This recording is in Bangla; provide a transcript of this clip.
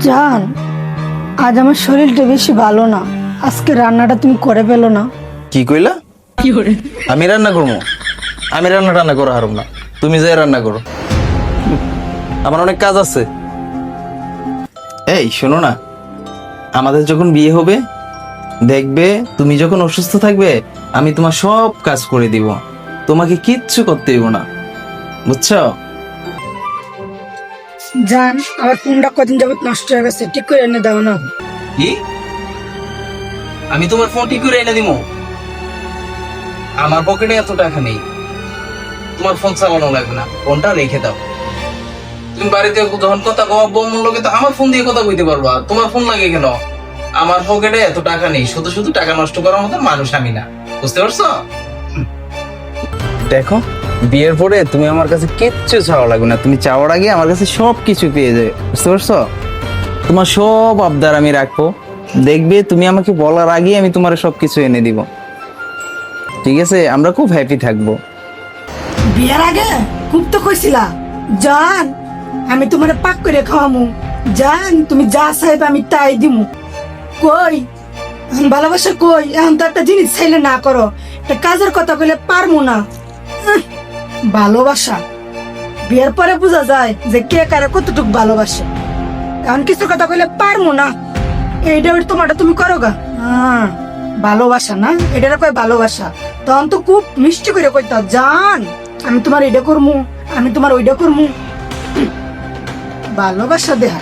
জান, আজ আমার শরীরটা বেশি ভালো না। আজকে রান্নাটা তুমি করে পেলো না। কি কইলা? আমি রান্না করবো? আমি রান্না করা হারুম না, তুমি যাই রান্না করো। আমার অনেক কাজ আছে। এই শোনো না, আমাদের যখন বিয়ে হবে দেখবে, তুমি যখন অসুস্থ থাকবে আমি তোমার সব কাজ করে দিব, তোমাকে কিচ্ছু করতে দিব না, বুঝছো? জান, আমার ফোনটা কদিন যাবত নষ্ট হয়ে গেছে, ঠিক করে এনে দাও না। কি? আমি তোমার ফোন ঠিক করে এনে দিব? আমার পকেটে এত টাকা নেই, তোমার ফোন চালানো লাগবে না, ফোনটা রেখে দাও। তুমি বাড়িতে যখন কথা কওয়া বউর লোকে তো আমার ফোন দিয়ে কথা কইতে পারবা, তোমার ফোন লাগে কেন? আমার পকেটে এত টাকা নেই, শুধু শুধু টাকা নষ্ট করার মতো মানুষ আমি না, বুঝতে পারছো? দেখো, বিয়ের পরে তুমি আমার কাছে কিচ্ছু চাওয়া লাগবে না, তুমি চাওয়ার আগে আমার কাছে সব কিছু পেয়ে যাবে, বুঝতে পারছো? তোমার সব আবদার আমি রাখবো, দেখবে তুমি আমাকে বলার আগে আমি তোমার সবকিছু এনে দিব, ঠিক আছে? আমরা খুব হ্যাপি থাকবো। বিয়ের আগে খুব তো কইছিলা জান আমি তোমারে পাক করে খাওয়ামু, জান তুমি যা চাইবে আমি তাই দিমু। কই ভালোবাসা কই? এখন তো একটা জিনিস চাইলে না করো, একটা কাজের কথা কইলে পারমু না। ভালোবাসা বিয়ের পরে বোঝা যায় যে কে কারে কতটুক ভালোবাসে। এখন কিছু কথা কইলে পারমু না, এইটা তোমারটা তুমি করো গা। ভালোবাসা না, এটা কয় ভালোবাসা। তখন তো খুব মিষ্টি করে কইতা জান আমি তোমার এটা করমু, আমি তোমার ওইটা করমু। ভালোবাসা দেহা